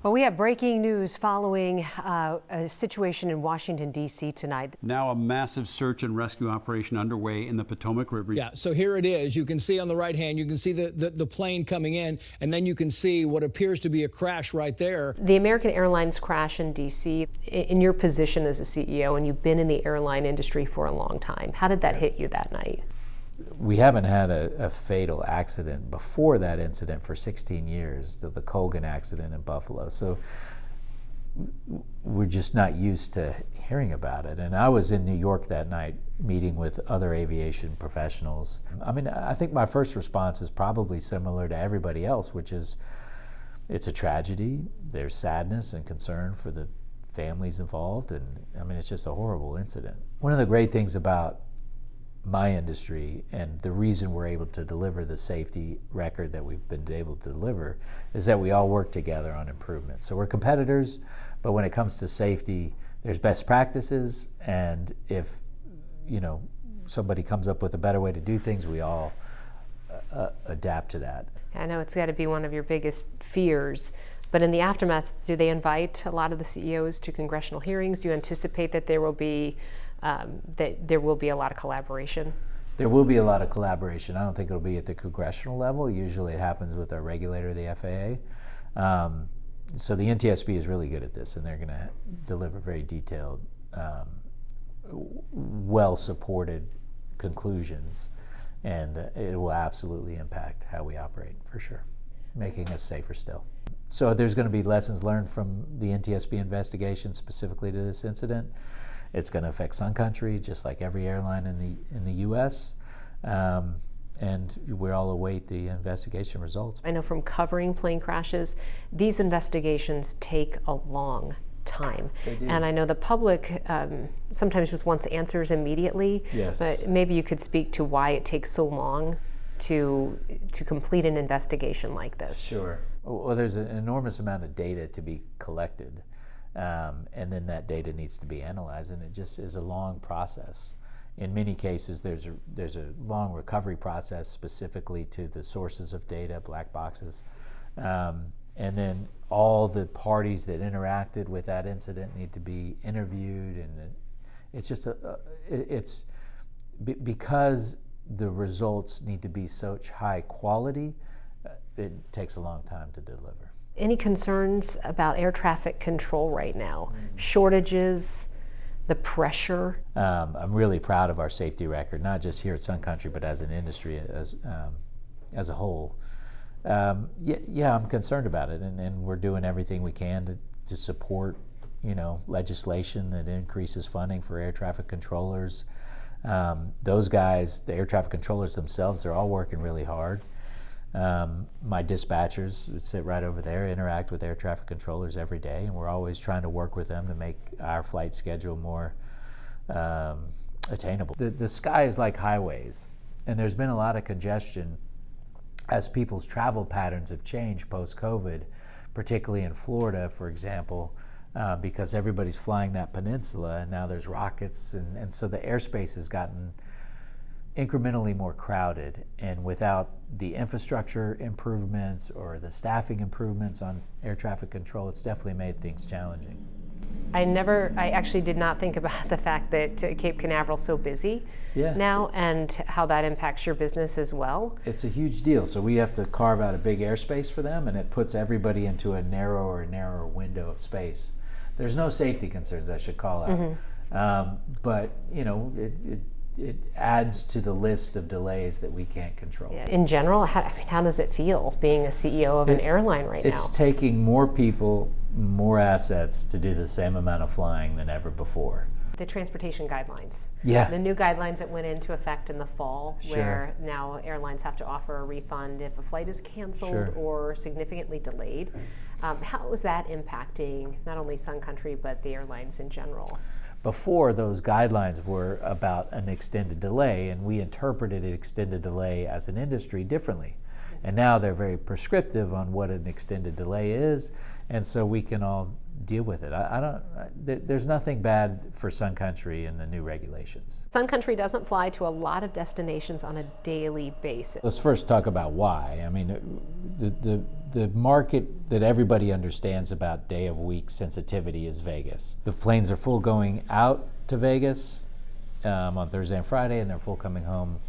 Well, we have breaking news following a situation in Washington, D.C. tonight. Now a massive search and rescue operation underway in the Potomac River. Yeah, so here it is. You can see on the right hand, you can see the plane coming in, and then you can see what appears to be a crash right there. The American Airlines crash in D.C., in your position as a CEO, and you've been in the airline industry for a long time, how did that hit you that night? We haven't had a fatal accident before that incident for 16 years, the Colgan accident in Buffalo. So we're just not used to hearing about it. And I was in New York that night meeting with other aviation professionals. I mean, I think my first response is probably similar to everybody else, which is it's a tragedy. There's sadness and concern for the families involved. And I mean, it's just a horrible incident. One of the great things about my industry and the reason we're able to deliver the safety record that we've been able to deliver is that we all work together on improvement. So we're competitors, but when it comes to safety, there's best practices, and if somebody comes up with a better way to do things, we all adapt to that. I know it's got to be one of your biggest fears, but in the aftermath, do they invite a lot of the CEOs to congressional hearings? Do you anticipate that there will be a lot of collaboration? There will be a lot of collaboration. I don't think it'll be at the congressional level. Usually it happens with our regulator, the FAA. So the NTSB is really good at this, and they're going to deliver very detailed, well-supported conclusions, and it will absolutely impact how we operate, for sure, making us safer still. So there's going to be lessons learned from the NTSB investigation specifically to this incident. It's going to affect Sun Country, just like every airline in the U.S., and we all await the investigation results. I know from covering plane crashes, these investigations take a long time. They do. And I know the public sometimes just wants answers immediately. Yes. But maybe you could speak to why it takes so long to complete an investigation like this. Sure. Well, there's an enormous amount of data to be collected. And then that data needs to be analyzed, and it just is a long process. In many cases, there's a long recovery process specifically to the sources of data, black boxes, and then all the parties that interacted with that incident need to be interviewed, and it's just because the results need to be such high quality, it takes a long time to deliver. Any concerns about air traffic control right now? Shortages, the pressure? I'm really proud of our safety record, not just here at Sun Country, but as an industry as a whole. Yeah, I'm concerned about it, and we're doing everything we can to support, legislation that increases funding for air traffic controllers. Those guys, the air traffic controllers themselves, they're all working really hard. My dispatchers sit right over there, interact with air traffic controllers every day, and we're always trying to work with them to make our flight schedule more attainable. The sky is like highways, and there's been a lot of congestion as people's travel patterns have changed post-COVID, particularly in Florida, for example, because everybody's flying that peninsula, and now there's rockets, and so the airspace has gotten incrementally more crowded, and without the infrastructure improvements or the staffing improvements on air traffic control, it's definitely made things challenging. I actually did not think about the fact that Cape Canaveral's so busy now, and how that impacts your business as well. It's a huge deal. So we have to carve out a big airspace for them, and it puts everybody into a narrower window of space. There's no safety concerns, I should call out. But it adds to the list of delays that we can't control. Yeah. In general, how does it feel being a CEO of an airline right now? It's taking more people, more assets to do the same amount of flying than ever before. The transportation guidelines. Yeah. The new guidelines that went into effect in the fall, Sure. where now airlines have to offer a refund if a flight is canceled Sure. or significantly delayed. How is that impacting not only Sun Country, but the airlines in general? Before, those guidelines were about an extended delay, and we interpreted an extended delay as an industry differently. And now they're very prescriptive on what an extended delay is, and so we can all deal with it. There's nothing bad for Sun Country in the new regulations. Sun Country doesn't fly to a lot of destinations on a daily basis. Let's first talk about why. I mean, the market that everybody understands about day of week sensitivity is Vegas. The planes are full going out to Vegas on Thursday and Friday, and they're full coming home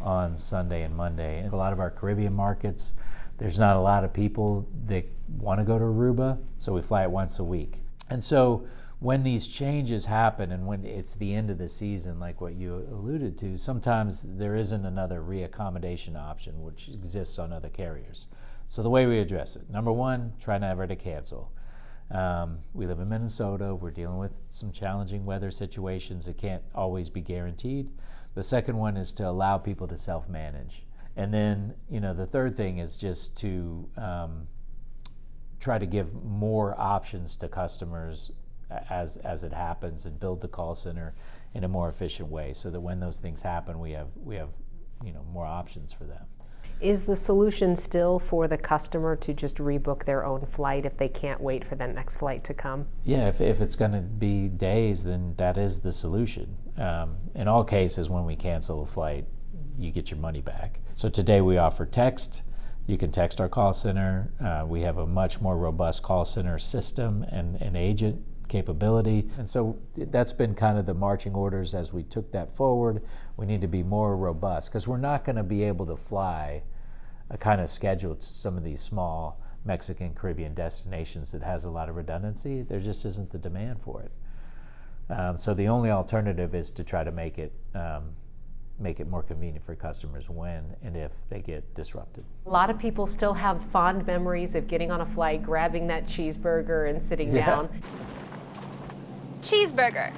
on Sunday and Monday. And a lot of our Caribbean markets, there's not a lot of people that want to go to Aruba, so we fly it once a week. And so when these changes happen and when it's the end of the season, like what you alluded to, sometimes there isn't another reaccommodation option which exists on other carriers. So the way we address it, number one, try never to cancel. We live in Minnesota. We're dealing with some challenging weather situations that can't always be guaranteed. The second one is to allow people to self-manage. And then, the third thing is just to try to give more options to customers as it happens, and build the call center in a more efficient way, so that when those things happen, we have more options for them. Is the solution still for the customer to just rebook their own flight if they can't wait for that next flight to come? Yeah, if it's going to be days, then that is the solution. In all cases, when we cancel a flight, you get your money back. So today we offer text. You can text our call center. We have a much more robust call center system and agent capability. And so that's been kind of the marching orders as we took that forward. We need to be more robust, because we're not going to be able to fly a kind of schedule to some of these small Mexican Caribbean destinations that has a lot of redundancy. There just isn't the demand for it. So the only alternative is to try to make it more convenient for customers when and if they get disrupted. A lot of people still have fond memories of getting on a flight, grabbing that cheeseburger and sitting down. Cheeseburger.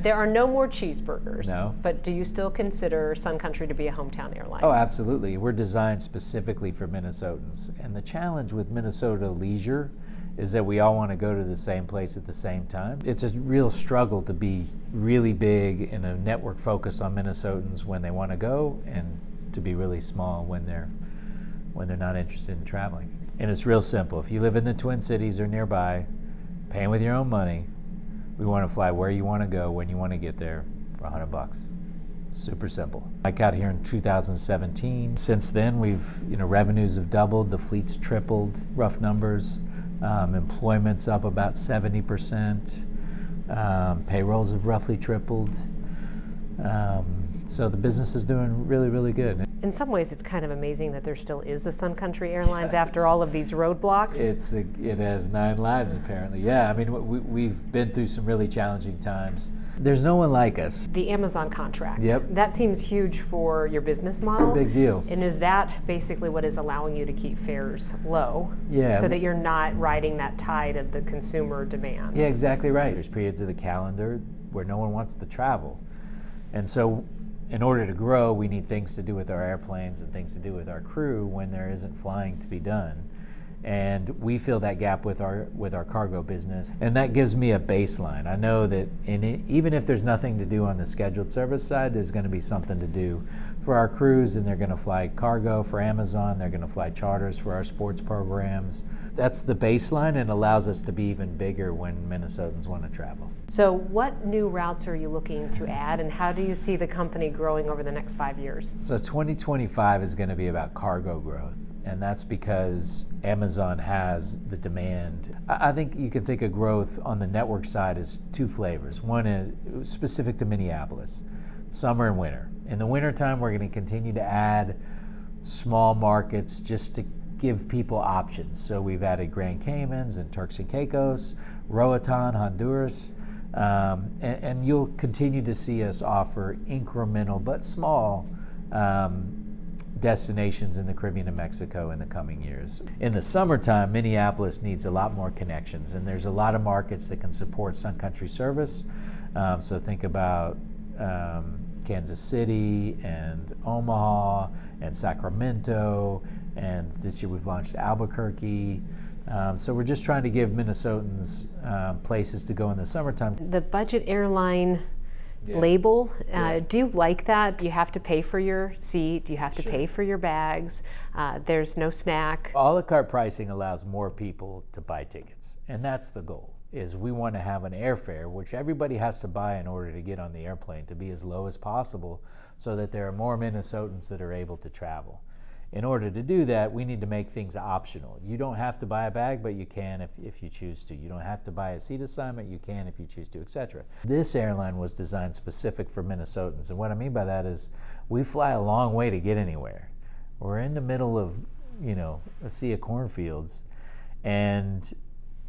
There are no more cheeseburgers. No. But do you still consider Sun Country to be a hometown airline? Oh, absolutely. We're designed specifically for Minnesotans. And the challenge with Minnesota leisure is that we all want to go to the same place at the same time. It's a real struggle to be really big in a network focused on Minnesotans when they want to go, and to be really small when they're not interested in traveling. And it's real simple. If you live in the Twin Cities or nearby, paying with your own money, we want to fly where you want to go, when you want to get there, for $100. Super simple. I got here in 2017. Since then, revenues have doubled, the fleet's tripled, rough numbers. Employment's up about 70%. Payrolls have roughly tripled. So the business is doing really, really good. In some ways, it's kind of amazing that there still is a Sun Country Airlines after all of these roadblocks. It has 9 lives, apparently. Yeah, I mean, we've been through some really challenging times. There's no one like us. The Amazon contract. Yep. That seems huge for your business model. It's a big deal. And is that basically what is allowing you to keep fares low? Yeah. So that you're not riding that tide of the consumer demand? Yeah, exactly right. There's periods of the calendar where no one wants to travel. And so in order to grow, we need things to do with our airplanes and things to do with our crew when there isn't flying to be done. And we fill that gap with our cargo business, and that gives me a baseline. I know that even if there's nothing to do on the scheduled service side, there's going to be something to do for our crews, and they're going to fly cargo for Amazon, they're going to fly charters for our sports programs. That's the baseline, and allows us to be even bigger when Minnesotans want to travel. So what new routes are you looking to add, and how do you see the company growing over the next 5 years? So 2025 is going to be about cargo growth. And that's because Amazon has the demand. I think you can think of growth on the network side as 2 flavors. One is specific to Minneapolis, summer and winter. In the wintertime, we're going to continue to add small markets just to give people options. So we've added Grand Caymans and Turks and Caicos, Roatan, Honduras, and you'll continue to see us offer incremental but small destinations in the Caribbean and Mexico in the coming years. In the summertime, Minneapolis needs a lot more connections, and there's a lot of markets that can support Sun Country service. So think about Kansas City and Omaha and Sacramento, and this year we've launched Albuquerque. So we're just trying to give Minnesotans places to go in the summertime. The budget airline label. Yeah. Do you like that? You have to pay for your seat, you have to pay for your bags, there's no snack. A la carte pricing allows more people to buy tickets, and that's the goal. Is we want to have an airfare, which everybody has to buy in order to get on the airplane, to be as low as possible so that there are more Minnesotans that are able to travel. In order to do that, we need to make things optional. You don't have to buy a bag, but you can if you choose to. You don't have to buy a seat assignment, you can if you choose to, etc. This airline was designed specific for Minnesotans, and what I mean by that is we fly a long way to get anywhere. We're in the middle of, a sea of cornfields, and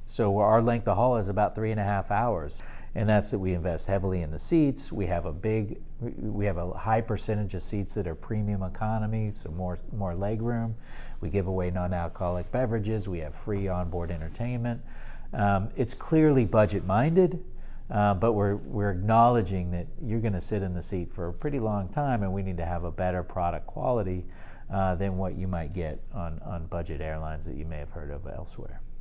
so our length of haul is about 3.5 hours, and that's that we invest heavily in the seats. We have a high percentage of seats that are premium economy, so more leg room. We give away non-alcoholic beverages. We have free onboard entertainment. It's clearly budget-minded, but we're acknowledging that you're going to sit in the seat for a pretty long time, and we need to have a better product quality than what you might get on budget airlines that you may have heard of elsewhere.